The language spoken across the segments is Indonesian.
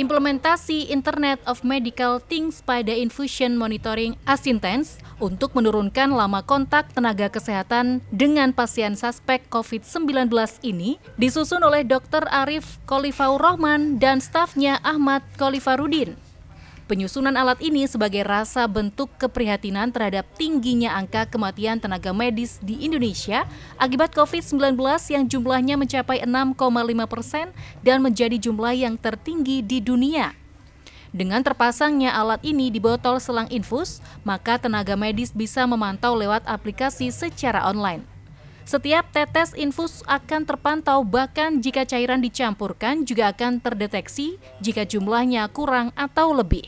Implementasi Internet of Medical Things pada Infusion Monitoring Asintens untuk menurunkan lama kontak tenaga kesehatan dengan pasien suspek COVID-19 ini disusun oleh Dr. Arif Kholifaur Rahman dan stafnya Ahmad Kholifarudin. Penyusunan alat ini sebagai rasa bentuk keprihatinan terhadap tingginya angka kematian tenaga medis di Indonesia akibat COVID-19 yang jumlahnya mencapai 6,5% dan menjadi jumlah yang tertinggi di dunia. Dengan terpasangnya alat ini di botol selang infus, maka tenaga medis bisa memantau lewat aplikasi secara online. Setiap tetes infus akan terpantau, bahkan jika cairan dicampurkan juga akan terdeteksi jika jumlahnya kurang atau lebih.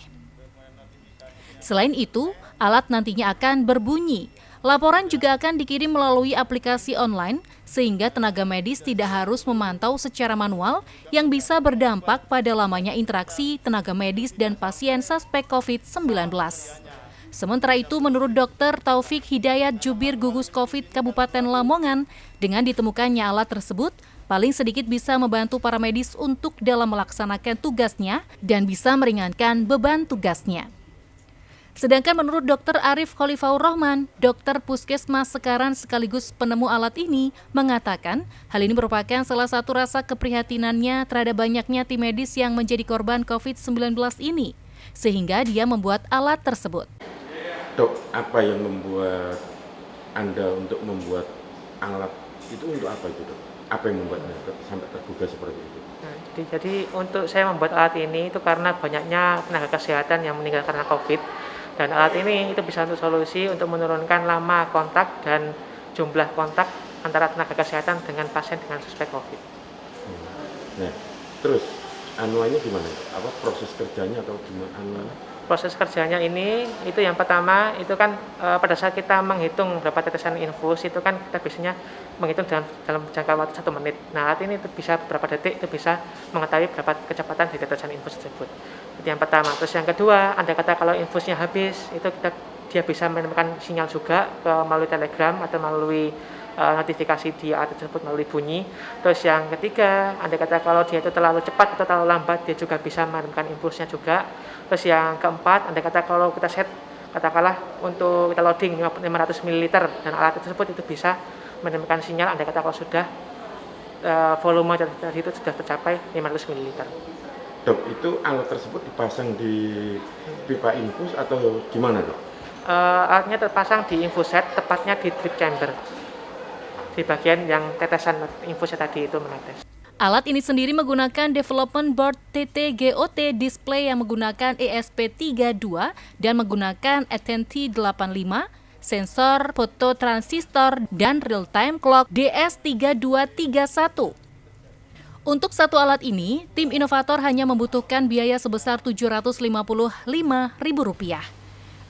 Selain itu, alat nantinya akan berbunyi. Laporan juga akan dikirim melalui aplikasi online, sehingga tenaga medis tidak harus memantau secara manual yang bisa berdampak pada lamanya interaksi tenaga medis dan pasien suspek COVID-19. Sementara itu, menurut Dr. Taufik Hidayat Jubir Gugus COVID Kabupaten Lamongan, dengan ditemukannya alat tersebut, paling sedikit bisa membantu para medis untuk dalam melaksanakan tugasnya dan bisa meringankan beban tugasnya. Sedangkan menurut Dr. Arif Kholifaur Rahman, dokter puskesmas sekarang sekaligus penemu alat ini, mengatakan hal ini merupakan salah satu rasa keprihatinannya terhadap banyaknya tim medis yang menjadi korban COVID-19 ini, sehingga dia membuat alat tersebut. Dok, apa yang membuat Anda untuk membuat alat itu untuk apa itu, Dok? Apa yang membuatnya sampai tergugah seperti itu? Jadi untuk saya membuat alat ini itu karena banyaknya tenaga kesehatan yang meninggal karena COVID. Dan alat ini itu bisa untuk solusi untuk menurunkan lama kontak dan jumlah kontak antara tenaga kesehatan dengan pasien dengan suspek COVID. Nah, terus anuannya gimana? Apa proses kerjanya atau gimana? Proses kerjanya ini itu yang pertama itu kan pada saat kita menghitung berapa tetesan infus itu kan kita biasanya menghitung dalam jangka waktu 1 menit. Nah, alat ini itu bisa beberapa detik itu bisa mengetahui berapa kecepatan dari tetesan infus tersebut. Itu yang pertama. Terus yang kedua, andai kata kalau infusnya habis itu dia bisa menemukan sinyal juga melalui telegram atau melalui notifikasi di alat tersebut melalui bunyi. Terus yang ketiga, andai kata kalau dia itu terlalu cepat atau terlalu lambat, dia juga bisa menemukan infusnya juga. Terus yang keempat, andai kata kalau kita set katakanlah untuk kita loading 500 ml dan alat tersebut itu bisa menemukan sinyal andai kata kalau sudah volume tadi itu sudah tercapai 500 ml. Dok, itu alat tersebut dipasang di pipa infus atau gimana, Dok? Alatnya terpasang di infuset, tepatnya di drip chamber. Di bagian yang tetesan infusnya tadi itu menetes. Alat ini sendiri menggunakan development board TTGOT display yang menggunakan ESP32 dan menggunakan Attenti 85, sensor fototransistor, dan real-time clock DS3231. Untuk satu alat ini, tim inovator hanya membutuhkan biaya sebesar Rp755.000.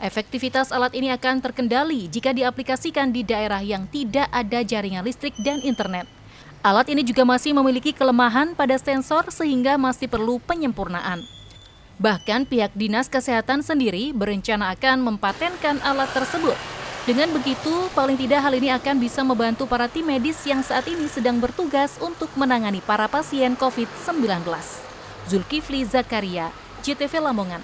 Efektivitas alat ini akan terkendali jika diaplikasikan di daerah yang tidak ada jaringan listrik dan internet. Alat ini juga masih memiliki kelemahan pada sensor sehingga masih perlu penyempurnaan. Bahkan pihak Dinas Kesehatan sendiri berencana akan mempatenkan alat tersebut. Dengan begitu, paling tidak hal ini akan bisa membantu para tim medis yang saat ini sedang bertugas untuk menangani para pasien COVID-19. Zulkifli Zakaria, JTV Lamongan.